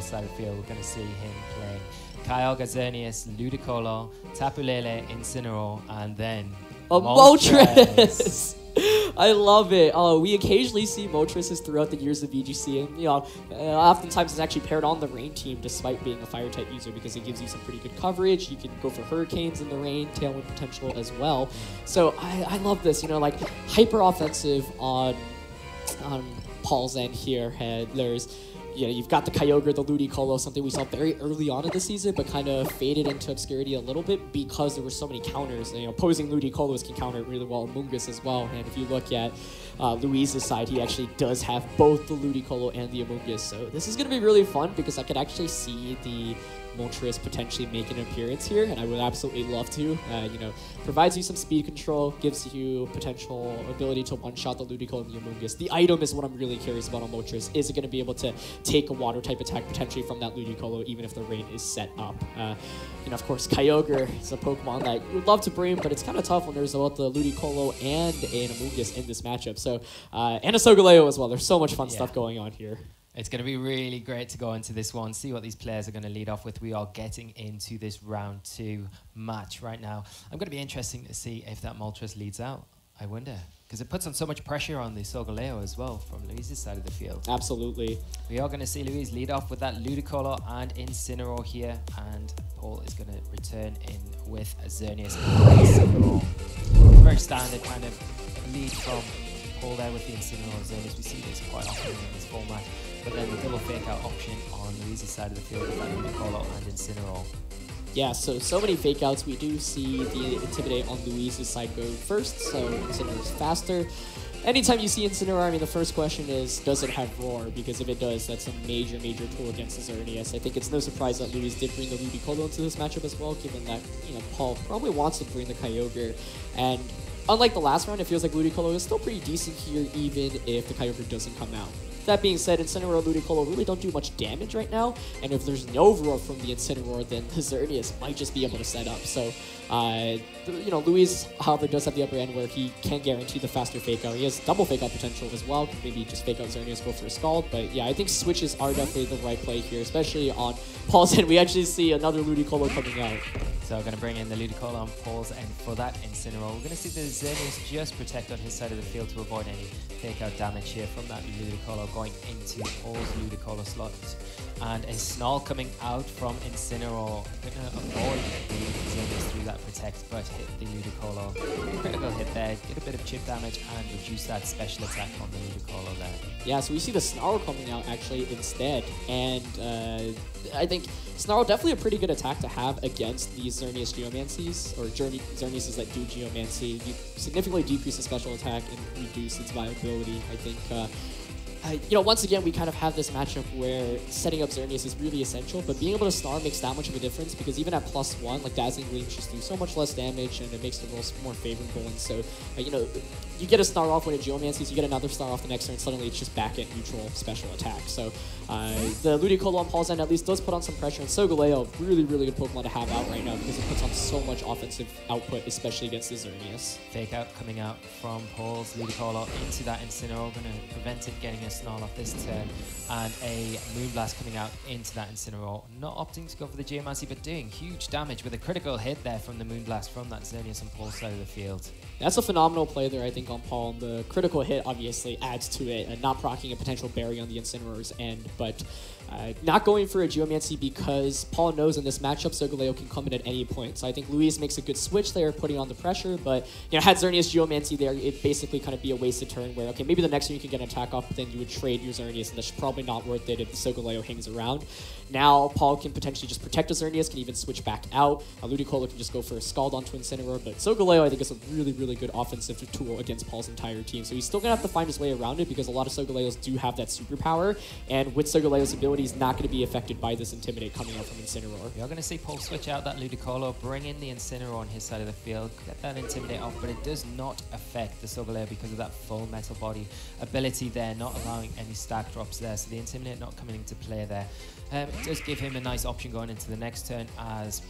Paul's side of the field. We're going to see him playing Kyogre, Xerneas, Ludicolo, Tapu Lele, Incineroar, and then Moltres. I love it. We occasionally see Moltres throughout the years of VGC, and oftentimes it's actually paired on the Rain team despite being a Fire type user because it gives you some pretty good coverage. You can go for Hurricanes in the Rain, Tailwind potential as well. So I love this. Like hyper offensive on Paul's end here. There's you've got the Kyogre, the Ludicolo, something we saw very early on in the season, but kind of faded into obscurity a little bit because there were so many counters. Opposing Ludicolos can counter it really well, Amoonguss as well. And if you look at Luis's side, he actually does have both the Ludicolo and the Amoonguss. So this is going to be really fun because I could actually see the Moltres potentially make an appearance here, and I would absolutely love to. Provides you some speed control, gives you potential ability to one-shot the Ludicolo and the Amoonguss. The item is what I'm really curious about on Moltres. Is it going to be able to take a water type attack potentially from that Ludicolo, even if the Rain is set up? Of course, Kyogre is a Pokemon that you would love to bring, but it's kind of tough when there's both the Ludicolo and an Amoonguss in this matchup. So, and a Solgaleo as well. There's so much fun stuff going on here. It's going to be really great to go into this one, see what these players are going to lead off with. We are getting into this round 2 match right now. I'm going to be interesting to see if that Moltres leads out. I wonder, because it puts on so much pressure on the Solgaleo as well from Luis's side of the field. Absolutely. We are going to see Luis lead off with that Ludicolo and Incineroar here, and Paul is going to return in with Xerneas and Incineroar. Very standard kind of lead from Paul there with the Incineroar and Xerneas. We see this quite often in this format. But then the double fake out option on Luis's side of the field with that Ludicolo and Incineroar. Yeah, so many fake outs. We do see the Intimidate on Luis's side go first, so Incineroar is faster. Anytime you see Incineroar, the first question is, does it have Roar? Because if it does, that's a major tool against the Xerneas. I think it's no surprise that Luis did bring the Ludicolo into this matchup as well, given that Paul probably wants to bring the Kyogre. And unlike the last round, it feels like Ludicolo is still pretty decent here, even if the Kyogre doesn't come out. That being said, Incineroar and Ludicolo really don't do much damage right now, and if there's no Roar from the Incineroar, then the Xerneas might just be able to set up. So, Luis, however, does have the upper end where he can guarantee the faster fake out. He has double fake out potential as well. Could maybe just fake out Xerneas, go for a Scald. But yeah, I think switches are definitely the right play here, especially on Paul's end. We actually see another Ludicolo coming out. So we're going to bring in the Ludicolo on Paul's end for that Incineroar. We're going to see the Xerneas just protect on his side of the field to avoid any fake out damage here from that Ludicolo going into Paul's Ludicolo slot. And a Snarl coming out from Incineroar. Going to avoid the Xerneas through that protect, but hit the Ludicolo. Critical hit there, get a bit of chip damage and reduce that special attack on the Ludicolo there. Yeah, so we see the Snarl coming out actually instead. And I think Snarl definitely a pretty good attack to have against these Xerneas Geomancies, or Xerneas that do Geomancy. You significantly decrease the special attack and reduce its viability. I think once again, we kind of have this matchup where setting up Xerneas is really essential, but being able to Star makes that much of a difference because even at +1, like Dazzling Gleams just do so much less damage and it makes the rolls more favorable. And so, you get a Star off when it Geomancies, you get another Star off the next turn, suddenly it's just back at neutral special attack. So, the Ludicolo on Paul's end at least does put on some pressure, and Solgaleo, really good Pokemon to have out right now because it puts on so much offensive output, especially against the Xerneas. Fake out coming out from Paul's Ludicolo into that Incineroar, going to prevent it getting a Snarl off this turn, and a Moonblast coming out into that Incineroar. Not opting to go for the Geomancy, but doing huge damage with a critical hit there from the Moonblast from that Xerneas on Paul's side of the field. That's a phenomenal play there, I think, on Paul. And the critical hit obviously adds to it, and not proccing a potential berry on the Incineroar's end, but not going for a Geomancy because Paul knows in this matchup Solgaleo can come in at any point. So I think Luis makes a good switch there, putting on the pressure, but had Xerneas Geomancy there, it'd basically kind of be a wasted turn where, okay, maybe the next turn you can get an attack off, but then you would trade your Xerneas, and that's probably not worth it if the Solgaleo hangs around. Now, Paul can potentially just protect his Xerneas, can even switch back out. Ludicolo can just go for a Scald onto Incineroar, but Solgaleo, I think, is a really good offensive tool against Paul's entire team. So he's still going to have to find his way around it because a lot of Solgaleos do have that superpower, and with Solgaleo's ability, he's not going to be affected by this Intimidate coming out from Incineroar. You're going to see Paul switch out that Ludicolo, bring in the Incineroar on his side of the field, get that Intimidate off, but it does not affect the Solgaleo because of that full Metal Body ability there, not allowing any stack drops there, so the Intimidate not coming into play there. It does give him a nice option going into the next turn as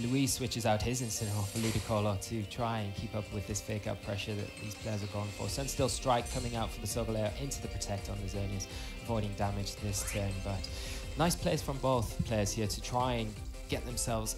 Luis switches out his Incineroar for Ludicolo to try and keep up with this fake out pressure that these players are going for. Sunstill Strike coming out for the Solgaleo into the Protect on the Xerneas, avoiding damage this turn, but Nice plays from both players here to try and get themselves,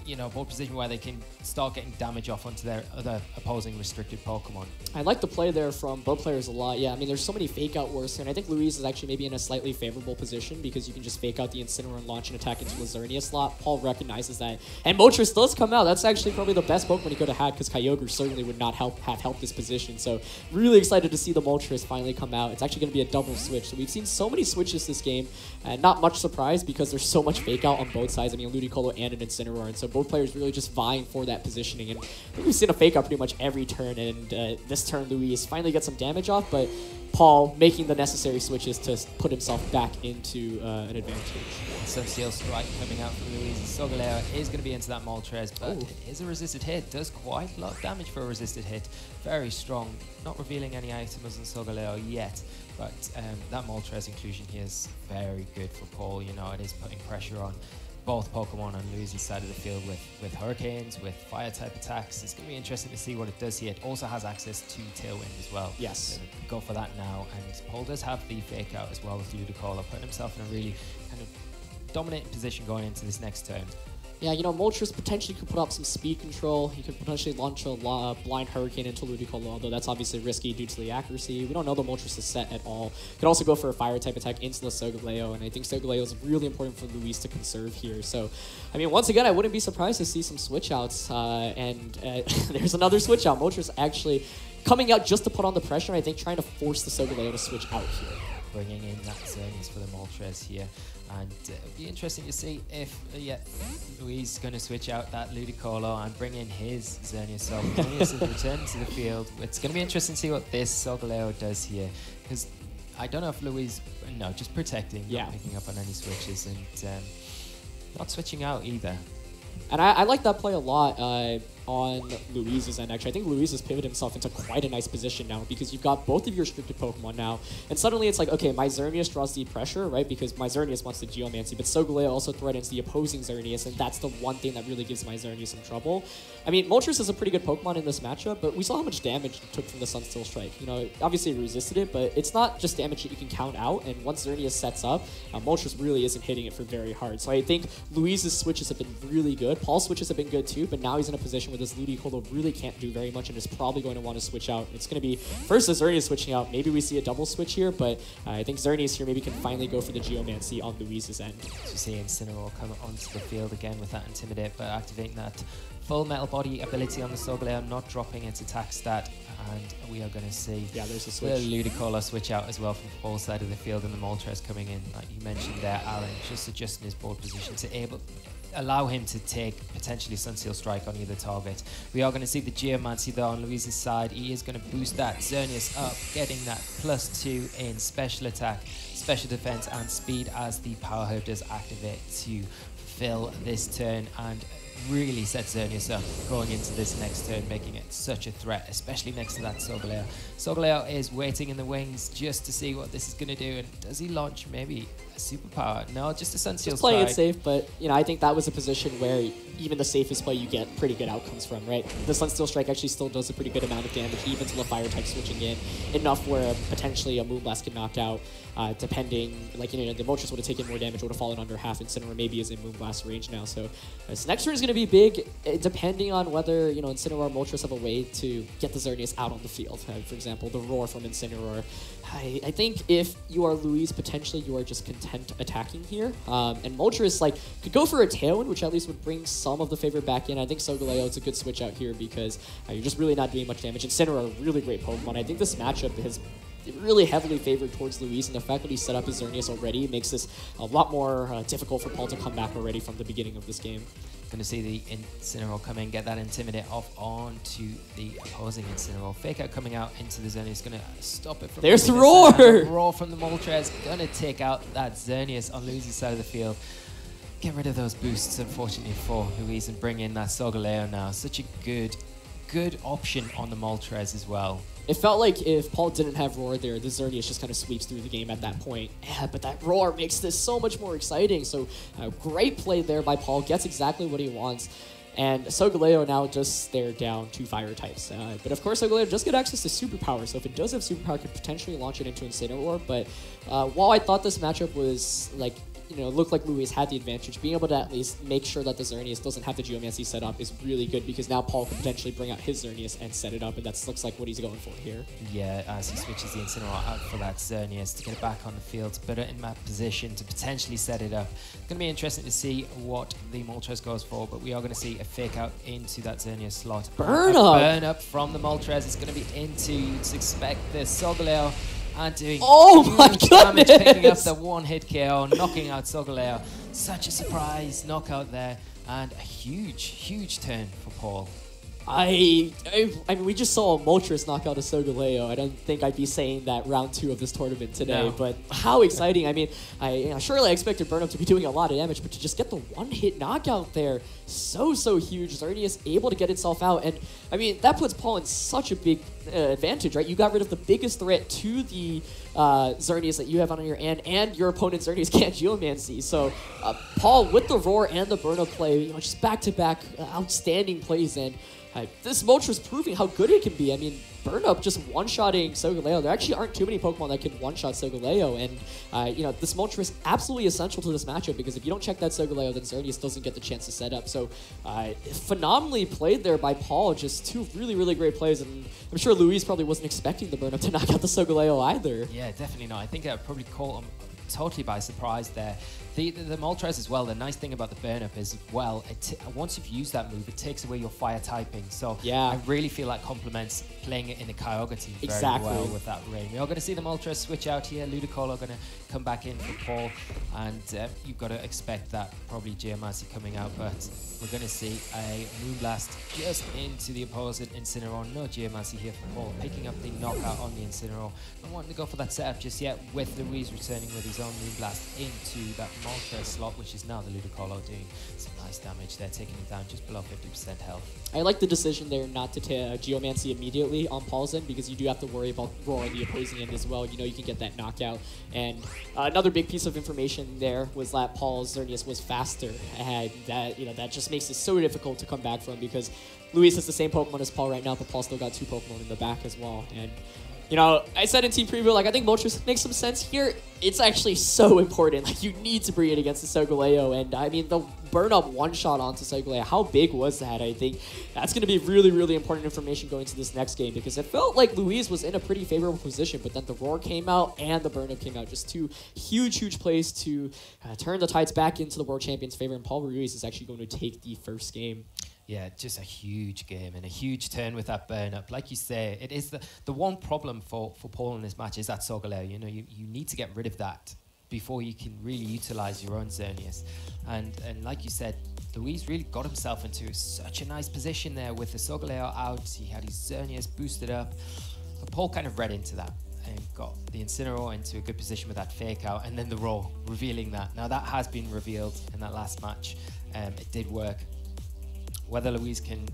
you know, both position where they can start getting damage off onto their other opposing restricted Pokemon. I like the play there from both players a lot. Yeah, I mean, there's so many fake out wars, and I think Louise is actually maybe in a slightly favorable position because you can just fake out the Incineroar and launch an attack into a Xerneas slot. Paul recognizes that. And Moltres does come out. That's actually probably the best Pokemon he could have had because Kyogre certainly would not have helped this position. So really excited to see the Moltres finally come out. It's actually going to be a double switch. So we've seen so many switches this game, and not much surprise because there's so much fake out on both sides. I mean, Ludicolo and an Incineroar, and so both players really just vying for that positioning. And I think we've seen a fake out pretty much every turn, and this turn Louise finally gets some damage off, but Paul making the necessary switches to put himself back into an advantage. Some Steel Strike coming out from Louise. Solgaleo is going to be into that Moltres, but it is a resisted hit. Does quite a lot of damage for a resisted hit. Very strong. Not revealing any items on Solgaleo yet, but that Moltres inclusion here is very good for Paul. You know, it is putting pressure on both Pokemon on Louise's side of the field with Hurricanes, with Fire-type attacks. It's going to be interesting to see what it does here. It also has access to Tailwind as well. Yes. So go for that now. And Paul does have the Fake Out as well with Ludicolo, putting himself in a really kind of dominating position going into this next turn. Yeah, you know, Moltres potentially could put up some speed control. He could potentially launch a blind Hurricane into Ludicolo, although that's obviously risky due to the accuracy. We don't know the Moltres is set at all. Could also go for a Fire-type attack into the Solgaleo, and I think Solgaleo is really important for Louise to conserve here. So, I mean, once again, I wouldn't be surprised to see some switch-outs, and there's another switch-out. Moltres actually coming out just to put on the pressure, and I think trying to force the Solgaleo to switch out here. Bringing in that Xerneas for the Moltres here. And it'll be interesting to see if, Louise is going to switch out that Ludicolo and bring in his Xerneas. So Xerneas is returned to the field. It's going to be interesting to see what this Solgaleo does here. Because I don't know if Louise, no, just protecting, not picking up on any switches, and not switching out either. And I like that play a lot on Louise's end, actually. I think Louise has pivoted himself into quite a nice position now because you've got both of your restricted Pokemon now. And suddenly it's like, okay, my Xerneas draws the pressure, right? Because my Xerneas wants the Geomancy, but Solgaleo also threatens the opposing Xerneas, and that's the one thing that really gives my Xerneas some trouble. I mean, Moltres is a pretty good Pokemon in this matchup, but we saw how much damage it took from the Sunsteel Strike. You know, obviously it resisted it, but it's not just damage that you can count out, and once Xerneas sets up, Moltres really isn't hitting it for very hard. So I think Louise's switches have been really good. Paul's switches have been good too, but now he's in a position where this Ludicolo really can't do very much and is probably going to want to switch out. It's going to be first the Xerneas switching out. Maybe we see a double switch here, but I think Xerneas here maybe can finally go for the Geomancy on Louise's end. So you see Incineroar come onto the field again with that Intimidate, but activating that full Metal Body ability on the Solgaleo, not dropping its attack stat, and we are going to see there's a switch. The Ludicolo switch out as well from both sides of the field, and the Moltres coming in, like you mentioned there, Alan, just adjusting his board position to allow him to take potentially Sunsteel Strike on either target. We are going to see the Geomancy though on Louise's side. He is going to boost that Xerneas up, getting that +2 in special attack, special defense, and speed as the Power Herb does activate to fill this turn and really set Xerneas up going into this next turn, making it such a threat, especially next to that Solgaleo. Solgaleo is waiting in the wings just to see what this is going to do, and does he launch maybe a superpower? No, just a Sunsteel Strike. Just playing it safe, but you know, I think that was a position where even the safest play you get pretty good outcomes from, right? The Sunsteel Strike actually still does a pretty good amount of damage, even to the Fire type switching in, enough where potentially a Moonblast can knock out, depending, like, you know, the Moltres would have taken more damage, would have fallen under half Incineroar, maybe is in Moonblast range now. So this next turn is going to be big, depending on whether, you know, Incineroar and Moltres have a way to get the Xerneas out on the field. For example, the Roar from Incineroar. I think if you are Louise, potentially you are just content attacking here. And Moltres, like, could go for a Tailwind, which at least would bring some of the favor back in. I think Solgaleo, it's a good switch out here because you're just really not doing much damage. Incineroar, a really great Pokemon. I think this matchup has really heavily favored towards Louise, and the fact that he set up his Xerneas already makes this a lot more difficult for Paul to come back already from the beginning of this game. Going to see the Incineroar come in, get that Intimidate off onto the opposing Incineroar. Fake Out coming out into the Xerneas, going to stop it from... There's the Roar! Roar from the Moltres, going to take out that Xerneas on Louise's side of the field. Get rid of those boosts, unfortunately, for Louise, and bring in that Solgaleo now. Such a good option on the Moltres as well. It felt like if Paul didn't have Roar there, the Xerneas just kind of sweeps through the game at that point. Yeah, but that Roar makes this so much more exciting. So great play there by Paul. Gets exactly what he wants. And Solgaleo now just stared down 2 fire types. But of course, Solgaleo does get access to Superpower. So if it does have Superpower, it could potentially launch it into Incineroar. But while I thought this matchup was like looked like Luis had the advantage, being able to at least make sure that the Xerneas doesn't have the Geomancy set up is really good, because now Paul can potentially bring out his Xerneas and set it up, and that looks like what he's going for here. Yeah, as he switches the Incineroar out for that Xerneas to get it back on the field, but in that position to potentially set it up. It's going to be interesting to see what the Moltres goes for, but we are going to see a fake out into that Xerneas slot. Burn up! Burn up from the Moltres. It's going to be into, you'd expect the Solgaleo, and doing huge damage, picking up the one-hit KO, knocking out Solgaleo. Such a surprise knockout there, and a huge turn for Paul. I mean, we just saw a Moltres knock out a Solgaleo. I don't think I'd be saying that round 2 of this tournament today, but how exciting. I mean, surely I expected Burnup to be doing a lot of damage, but to just get the one-hit knockout there, so huge. Xerneas able to get itself out, and I mean, that puts Paul in such a big advantage, right? You got rid of the biggest threat to the Xerneas that you have on your end, and your opponent's Xerneas can't Geomancy. So Paul, with the Roar and the Burnup play, just back-to-back outstanding plays, and this Moltres proving how good it can be. I mean, Burnup just one-shotting Solgaleo. There actually aren't too many Pokemon that can one-shot Solgaleo, and this Moltres is absolutely essential to this matchup, because if you don't check that Solgaleo, then Xerneas doesn't get the chance to set up. So phenomenally played there by Paul. Just 2 really great plays, and I'm sure Luis probably wasn't expecting the Burnup to knock out the Solgaleo either. Yeah, definitely not. I think that probably caught him totally by surprise there. The Moltres as well, the nice thing about the Burnup is, well, once you've used that move, it takes away your fire typing. So yeah, I really feel like complements playing it in a Kyogre team very well with that rain. We are going to see the Moltres switch out here. Ludicolo going to come back in for Paul, and you've got to expect that probably Geomancy coming out, but we're going to see a Moonblast just into the opposite Incineroar. No Geomancy here for Paul, picking up the knockout on the Incineroar. Not wanting to go for that setup just yet, with Luis returning with his own Moonblast into that Moltres slot, which is now the Ludicolo doing some nice damage there, taking him down just below 50% health. I like the decision there not to Geomancy immediately on Paul's end, because you do have to worry about Roar on the opposing end as well. You can get that knockout. And another big piece of information there was that Paul's Xerneas was faster, and that just makes it so difficult to come back from, because Luis has the same Pokemon as Paul right now, but Paul still got 2 Pokemon in the back as well. And I said in team preview, I think Moltres makes some sense here. It's actually so important. You need to bring it against the Solgaleo, and I mean, the Burnup one-shot onto Solgaleo, how big was that? I think that's going to be really important information going into this next game, because it felt like Luis was in a pretty favorable position, but then the Roar came out and the Burnup came out. Just 2 huge plays to turn the tides back into the World Champion's favor, and Paul Ruiz is actually going to take the first game. Yeah, just a huge game and a huge turn with that Burnup. Like you say, it is the one problem for Paul in this match is that Solgaleo. You need to get rid of that before you can really utilize your own Xerneas. And like you said, Luis really got himself into such a nice position there with the Solgaleo out. He had his Xerneas boosted up. But Paul kind of read into that and got the Incineroar into a good position with that fake out, and then the Roar, revealing that. Now that has been revealed in that last match. It did work. Whether Luis can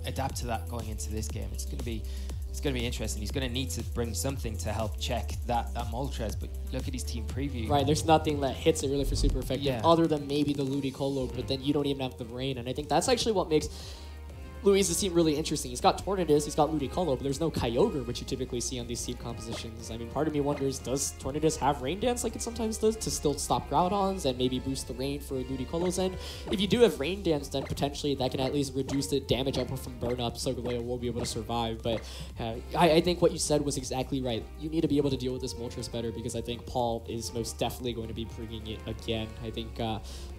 adapt to that going into this game, it's going to be interesting. He's going to need to bring something to help check that Moltres, but look at his team preview. Right, there's nothing that hits it really for super effective other than maybe the Ludicolo, but then you don't even have the rain, and I think that's actually what makes Luis's team really interesting. He's got Tornadus, he's got Ludicolo, but there's no Kyogre, which you typically see on these team compositions. I mean, part of me wonders, does Tornadus have Rain Dance like it sometimes does to still stop Groudons and maybe boost the rain for Ludicolo's end? If you do have Rain Dance, then potentially that can at least reduce the damage output from Burnup, so Solgaleo will be able to survive. But I think what you said was exactly right. You need to be able to deal with this Moltres better, because I think Paul is most definitely going to be bringing it again. I think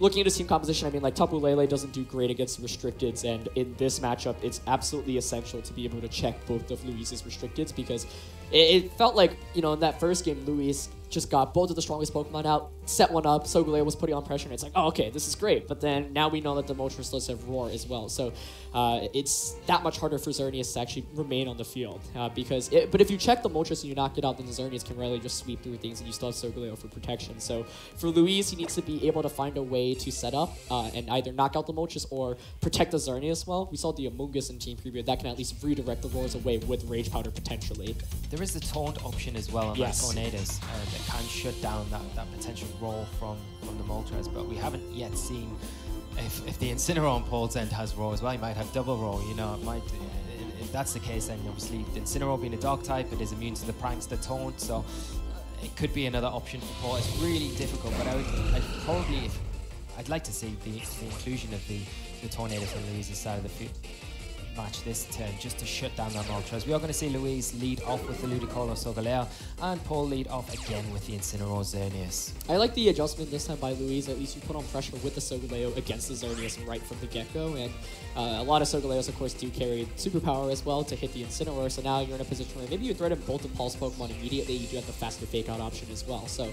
looking at his team composition, I mean, like Tapu Lele doesn't do great against Restricteds, and in this matchup, it's absolutely essential to be able to check both of Luis's Restricteds, because it felt like, in that first game, Luis just got both of the strongest Pokemon out, set one up, Solgaleo was putting on pressure, and it's like, oh, okay, this is great. But then now we know that the Moltres does have Roar as well. So it's that much harder for Xerneas to actually remain on the field. But if you check the Moltres and you knock it out, then the Xerneas can really just sweep through things, and you still have Solgaleo for protection. So for Luis, he needs to be able to find a way to set up and either knock out the Moltres or protect the Xerneas well. We saw the Amoonguss in team preview. That can at least redirect the Roars away with Rage Powder potentially. There is the Taunt option as well on that Tornadus that can shut down that potential roll from the Moltres, but we haven't yet seen if the Incineroar on Paul's end has Roar as well. He might have double Roar, it might. If that's the case, then obviously the Incineroar being a dog type, it is immune to the Prankster Taunt, so it could be another option for Paul. It's really difficult, but I'd like to see the inclusion of the Tornadoes on Louise's side of the field match this turn, just to shut down that Moltres. We are going to see Louise lead off with the Ludicolo Solgaleo, and Paul lead off again with the Incineroar Xerneas. I like the adjustment this time by Louise. At least you put on pressure with the Solgaleo against the Xerneas right from the get-go, and a lot of Solgaleos, of course, do carry superpower as well to hit the Incineroar, so now you're in a position where maybe you threaten both of Paul's Pokemon immediately. You do have the faster fake-out option as well. So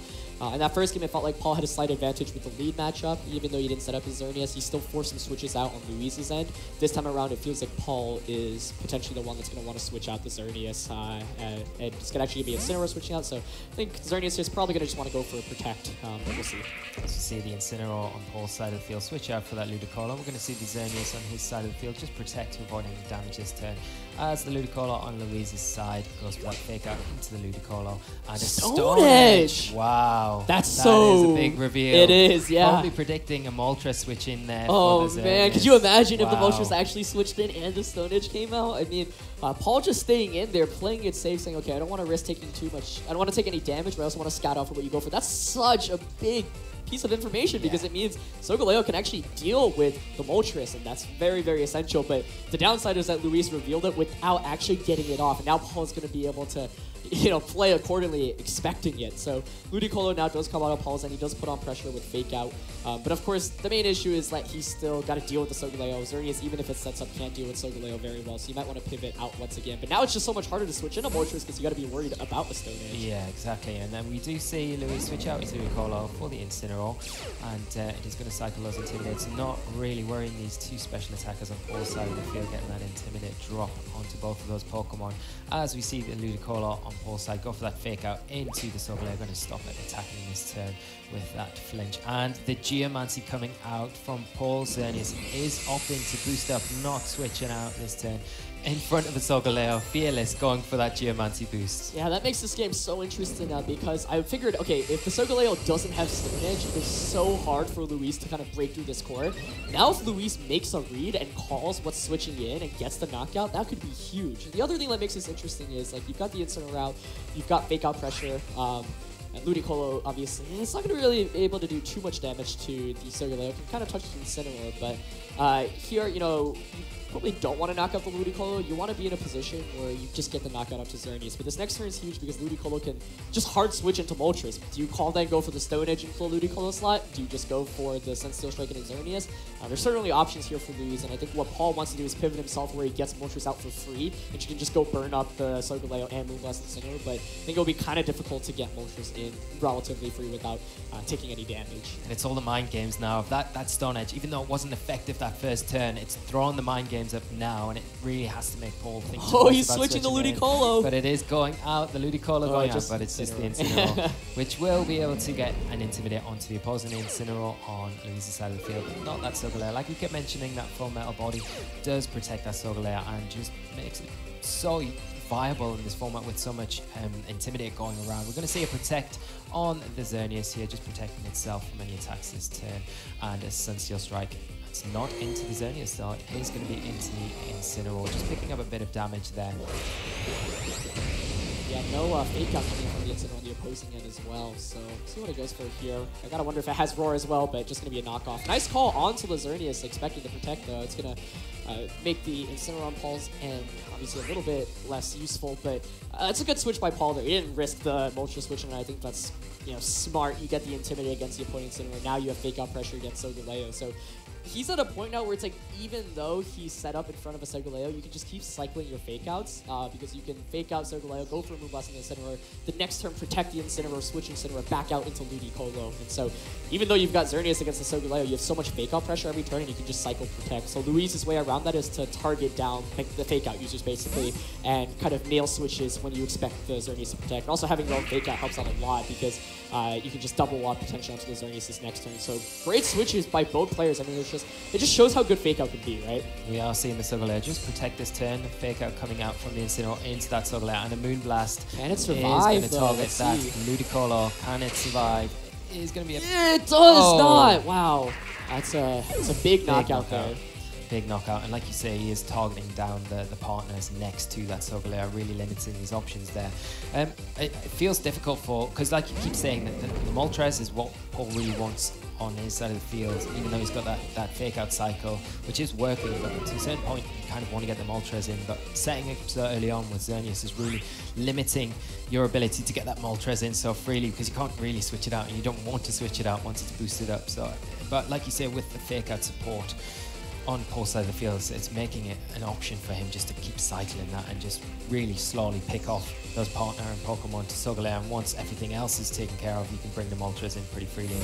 in that first game, it felt like Paul had a slight advantage with the lead matchup. Even though he didn't set up his Xerneas, he still forced some switches out on Louise's end. This time around, it feels like Paul is potentially the one that's going to want to switch out the Xerneas, and it's going to actually be Incineroar switching out, so I think Xerneas is probably going to just want to go for a Protect, but we'll see. As you see the Incineroar on Paul's side of the field switch out for that Ludicolo. We're going to see the Xerneas on his side of the field just protect to avoid any damage this turn. As the Ludicolo on Louise's side goes for that fake out into the Ludicolo. And a Stone Edge! Wow. That is a big reveal. It is, yeah. Probably predicting a Moltres switch in there. Oh for the man, could you imagine if the Moltres actually switched in and the Stone Edge came out? I mean, Paul just staying in there, playing it safe, saying, okay, I don't want to risk taking too much. I don't want to take any damage, but I also want to scout out for what you go for. That's such a big piece of information because it means Solgaleo can actually deal with the Moltres, and that's very, very essential. But the downside is that Luis revealed it without actually getting it off, and now Paul is going to be able to, play accordingly, expecting it. So Ludicolo now does come out of Paul's, and he does put on pressure with Fake Out. But of course, the main issue is that he's still got to deal with the Solgaleo. Xerneas, even if it sets up, can't deal with Solgaleo very well, so you might want to pivot out once again. But now it's just so much harder to switch into Moltres because you got to be worried about the Stone Edge. Yeah, exactly. And then we do see Luis switch out into Ludicolo for the Incineroar, and it is going to cycle those Intimidates, not really worrying these two special attackers on Paul's side of the field, getting that Intimidate drop onto both of those Pokemon. As we see the Ludicolo on Paul's side go for that fake out into the Solgaleo, going to stop it attacking this turn with that flinch. And the Geomancy coming out from Paul. Xerneas is opting to boost up, not switching out this turn in front of the Solgaleo. Fearless going for that Geomancy boost. Yeah, that makes this game so interesting now because I figured, okay, if the Solgaleo doesn't have Stone Edge, it's so hard for Luis to kind of break through this core. Now if Luis makes a read and calls what's switching in and gets the knockout, that could be huge. The other thing that makes this interesting is, like, you've got the Incineroar, you've got Fake Out Pressure, and Ludicolo, obviously, it's not going to really be able to do too much damage to the Solgaleo. It can kind of touch the Incineroar, but here, you probably don't want to knock out the Ludicolo. You want to be in a position where you just get the knockout up to Xerneas. But this next turn is huge because Ludicolo can just hard switch into Moltres. Do you call then go for the Stone Edge and full Ludicolo slot? Do you just go for the Sensteel Strike into Xerneas? There's certainly options here for Luis, and I think what Paul wants to do is pivot himself where he gets Moltres out for free, and you can just go burn up the Solgaleo and Moonblast Incineroar. But I think it'll be kind of difficult to get Moltres in relatively free without taking any damage. And it's all the mind games now. Of that Stone Edge, even though it wasn't effective that first turn, it's throwing the mind games up now, and it really has to make Paul think. Oh, he's switching the Ludicolo. But it is going out, the Ludicolo going out, but it's just the Incineroar, which will be able to get an Intimidate onto the opposing Incineroar on Luis's side of the field. Not that Solgaleo. Like we kept mentioning, that full metal body does protect that Solgaleo and just makes it so viable in this format with so much Intimidate going around. We're going to see a Protect on the Xerneas here, just protecting itself from any attacks this turn, and a Sunsteel Strike. It's not into the Xerneas though, it is going to be into the Incineroar, just picking up a bit of damage there. Yeah, no Fake Out coming from the Incineroar on the opposing end as well, so see what it goes for here. I gotta wonder if it has Roar as well, but just gonna be a knockoff. Nice call onto the Xerneas, expecting to protect though. It's gonna make the Incineroar on Paul's end obviously a little bit less useful, but it's a good switch by Paul there. He didn't risk the Moltres switch, and I think that's smart. You get the Intimidate against the opponent Incineroar. Now you have Fake Out pressure against Solgaleo, so he's at a point now where it's like, even though he's set up in front of a Solgaleo, you can just keep cycling your fake outs because you can fake out Solgaleo, go for a Moonblast in the Incineroar, the next turn protect the Incineroar, switch Incineroar back out into Ludicolo. And so even though you've got Xerneas against the Solgaleo, you have so much fake out pressure every turn and you can just cycle protect. So Luis's way around that is to target down the fake out users basically and kind of nail switches when you expect the Xerneas to protect. And also having your own fake out helps out a lot because you can just double up potential onto the Xerneas this next turn. So great switches by both players. I mean, it just shows how good Fake Out can be, right? We are seeing the Solgaleo just protect this turn. Fake Out coming out from the Incineroar into that Solgaleo, and a Moonblast can it survive, is going to target that Ludicolo. Can it survive? It is going to be a... It does not! Wow. That's a big knockout there. big knockout, and like you say, he is targeting down the partners next to that Solgaleo, really limiting his options there. It feels difficult because like you keep saying, that the Moltres is what Paul really wants on his side of the field, even though he's got that fake out cycle, which is working, but to a certain point you kind of want to get the Moltres in, but setting up so early on with Xerneas is really limiting your ability to get that Moltres in so freely, because you can't really switch it out, and you don't want to switch it out once it's boosted up. So, but like you say, with the fake out support on Paul's side of the field, it's making it an option for him just to keep cycling that and just really slowly pick off those partner and Pokemon to Solgaleo, and once everything else is taken care of, you can bring the Moltres in pretty freely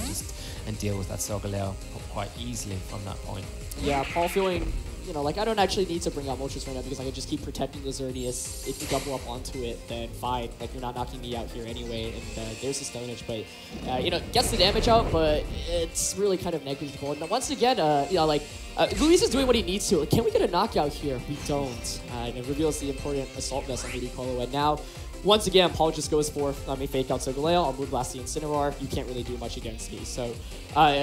and deal with that Solgaleo quite easily from that point. Yeah, Paul feeling, you know, like I don't actually need to bring out Moltres right now because I can just keep protecting the Xerneas. If you double up onto it, then fine. Like, you're not knocking me out here anyway, and there's the Stone Edge, but, you know, gets the damage out, but it's really kind of negligible. And once again, you know, like, Luis is doing what he needs to. Like, can we get a knockout here? We don't. And it reveals the important Assault Vest on Ludicolo, and now, once again, Paul just goes for, let me fake out Solgaleo, I'll Moonblast the Incineroar, you can't really do much against me. So,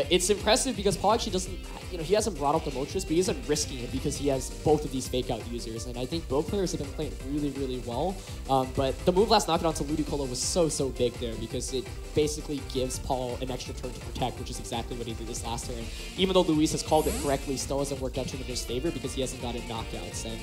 it's impressive because Paul actually doesn't, you know, he hasn't brought up the Moltres, but he isn't risking it because he has both of these fake out users, and I think both players have been playing really, really well. But the Moonblast knockout onto Ludicolo was so big there because it basically gives Paul an extra turn to protect, which is exactly what he did this last turn. Even though Luis has called it correctly, still hasn't worked out to his favor because he hasn't gotten knockouts. And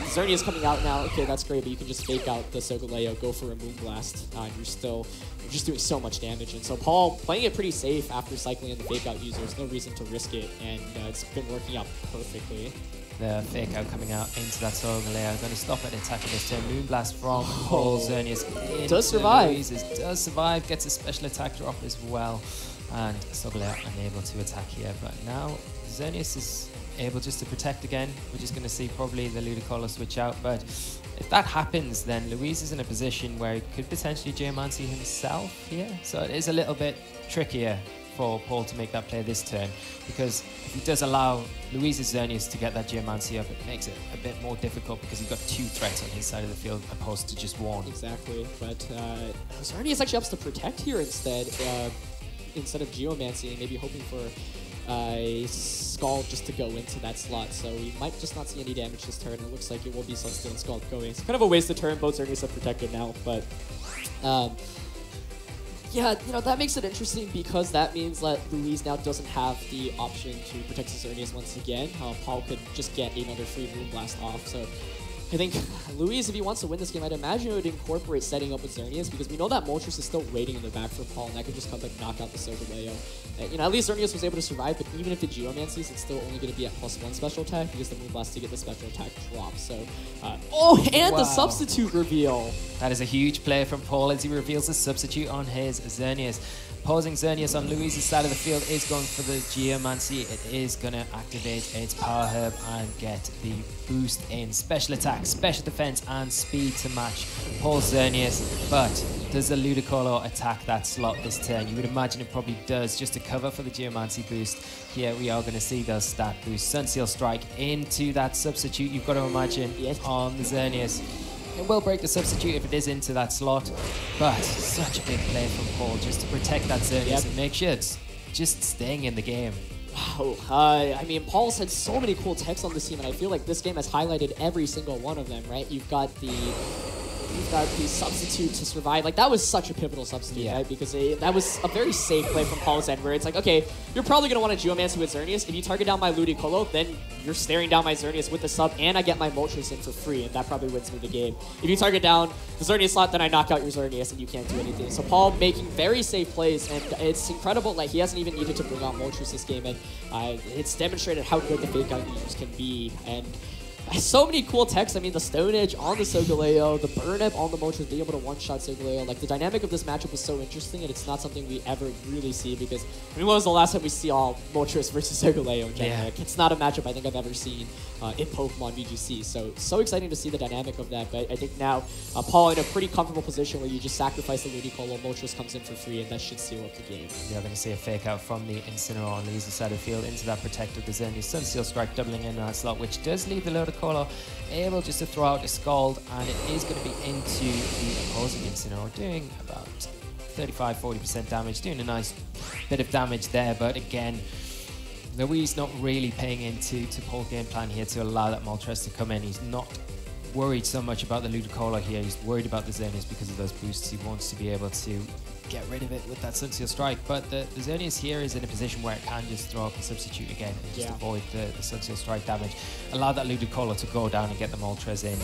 Xerneas is coming out now, okay, that's great, but you can just fake out the Solgaleo, go for a Moonblast, and you're just doing so much damage. And so Paul playing it pretty safe after cycling in the fake out user. There's no reason to risk it, and it's been working out perfectly. The fake out coming out into that Solgaleo, going to stop it attacking this turn. Moonblast from Paul. Xerneas does survive. Does survive, gets a special attack drop as well, and Solgaleo unable to attack here. But now Xerneas is able just to protect again. We're just going to see probably the Ludicolo switch out, but if that happens, then Luis is in a position where he could potentially Geomancy himself here. So it is a little bit trickier for Paul to make that play this turn, because if he does allow Luis's Xerneas to get that Geomancy up, it makes it a bit more difficult because he's got two threats on his side of the field opposed to just one. Exactly, but Xerneas actually opts to protect here instead of Geomancy, maybe hoping for Scald just to go into that slot, so we might just not see any damage this turn. It looks like it will be Sunsteel and Scald going. It's kind of a waste of turn, both Xerneas are protected now, but yeah, you know, that makes it interesting because that means that Luis now doesn't have the option to protect his Xerneas once again. Paul could just get another free Moonblast off, so I think Luis, if he wants to win this game, I'd imagine it would incorporate setting up with Xerneas because we know that Moltres is still waiting in the back for Paul, and that could just come and knock out the Solgaleo. You know, at least Xerneas was able to survive, but even if it Geomancies, it's still only going to be at +1 special attack because the Moonblast to get the special attack drop. So, oh, and the substitute reveal. That is a huge play from Paul as he reveals the substitute on his Xerneas. Opposing Xerneas on Luis's side of the field is going for the Geomancy. It is going to activate its Power Herb and get the boost in special attack, special defense, and speed to match Paul's Xerneas. But does the Ludicolo attack that slot this turn? You would imagine it probably does, just to cover for the Geomancy boost. Here we are going to see those stat boosts. Sunseal Strike into that substitute, you've got to imagine, on the Xerneas. It will break the substitute if it is into that slot, but such a big play from Paul just to protect that Xerneas and make sure it's just staying in the game. Wow, I mean, Paul's had so many cool techs on this team, and I feel like this game has highlighted every single one of them, right? You've got the substitute to survive. Like, that was such a pivotal substitute, right? Because that was a very safe play from Paul's end, where it's like, okay, you're probably going to want to Geomancy with Xerneas. If you target down my Ludicolo, then you're staring down my Xerneas with the sub, and I get my Moltres in for free, and that probably wins me the game. If you target down the Xerneas slot, then I knock out your Xerneas, and you can't do anything. So Paul making very safe plays, and it's incredible. Like, he hasn't even needed to bring out Moltres this game, and it's demonstrated how good the fake out users can be. And so many cool techs. I mean, the Stone Edge on the Solgaleo, the Burn Up on the Moltres, being able to one-shot Solgaleo. Like, the dynamic of this matchup was so interesting, and it's not something we ever really see because, I mean, when was the last time we see all Moltres versus Solgaleo in general? It's not a matchup I think I've ever seen in Pokemon VGC. So exciting to see the dynamic of that. But I think now Paul in a pretty comfortable position where you just sacrifice the Ludicolo, Moltres comes in for free, and that should seal up the game. You're going to see a fake out from the Incineroar on Luis's side of the field into that protector. The Xerneas Sunseal Strike doubling in that slot, which does leave the Ludicolo able just to throw out a Scald, and it is going to be into the opposing Incineroar, doing about 35-40% damage, doing a nice bit of damage there. But again, Louis not really paying into Paul's game plan here to allow that Moltres to come in. He's not worried so much about the Ludicolo here. He's worried about the Xerneas because of those boosts. He wants to be able to get rid of it with that Sunseal Strike. But the Xerneas here is in a position where it can just throw up a substitute again and just avoid the Sunseal Strike damage. Allow that Ludicolo to go down and get the Moltres in.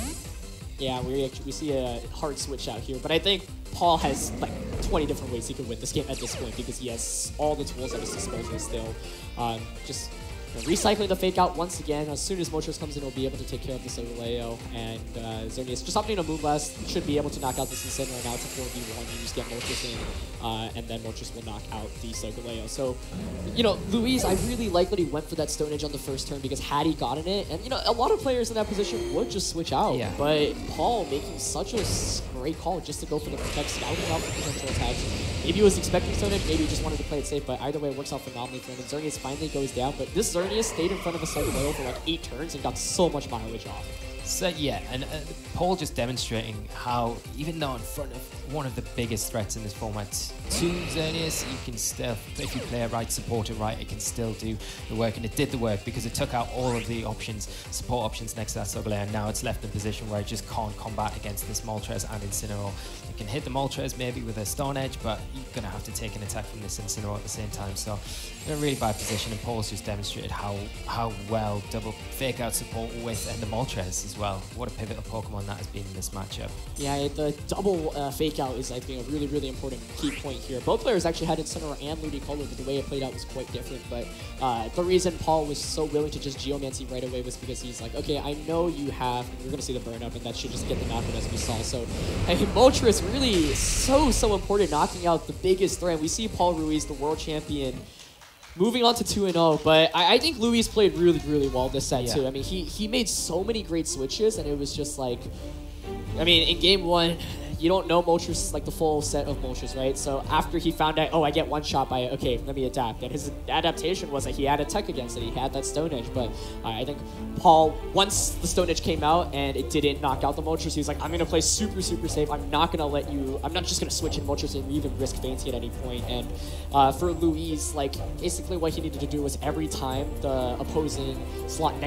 Yeah, we see a hard switch out here, but I think Paul has like 20 different ways he could win this game at this point because he has all the tools at his disposal still. Just recycling the fake out once again. As soon as Moltres comes in, he'll be able to take care of the Solgaleo, and Xerneas just opting a Moonblast should be able to knock out this Incineroar right now. It's a 4v1. You just get Moltres in, and then Moltres will knock out the Solgaleo. So, you know, Louise, I really like that he went for that Stone Edge on the first turn because had he gotten it, and you know, a lot of players in that position would just switch out. Yeah. But Paul making such a great call just to go for the Protect, scouting out for potential attacks. Maybe he was expecting Stone Edge, maybe he just wanted to play it safe, but either way, it works out phenomenally for him. And Xerneas finally goes down, but this Xerneas stayed in front of a Solgaleo for like 8 turns and got so much mileage off. So yeah, and Paul just demonstrating how, even though in front of one of the biggest threats in this format to Xerneas, you can still, if you play it right, support it right, it can still do the work, and it did the work because it took out all of the options, support options next to that Solgaleo, and now it's left in a position where it just can't combat against this Moltres and Incineroar. You can hit the Moltres maybe with a Stone Edge, but you're going to have to take an attack from this Incineroar at the same time, so in a really bad position, and Paul's just demonstrated how well double fake out support with and the Moltres as well. What a pivotal Pokemon that has been in this matchup. Yeah, the double fake out is, I think, a really, really important key point here. Both players actually had Incineroar and Ludicolo, but the way it played out was quite different. But the reason Paul was so willing to just Geomancy right away was because he's like, okay, I know you have, we're going to see the burn up, and that should just get the knockout as we saw. So, I mean, Moltres really so important, knocking out the biggest threat. We see Paul Ruiz, the world champion, moving on to 2-0, but I think Louis played really, really well this set too. I mean, he made so many great switches, and it was just like, I mean, in game 1, you don't know Moltres, like the full set of Moltres, right? So after he found out, oh, I get one shot by it, okay, let me adapt. And his adaptation was that he had a tech against it, he had that Stone Edge, but I think Paul, once the Stone Edge came out and it didn't knock out the Moltres, he was like, I'm gonna play super safe, I'm not just gonna switch in Moltres and even risk fancy at any point. And for Louise, like, basically what he needed to do was every time the opposing slot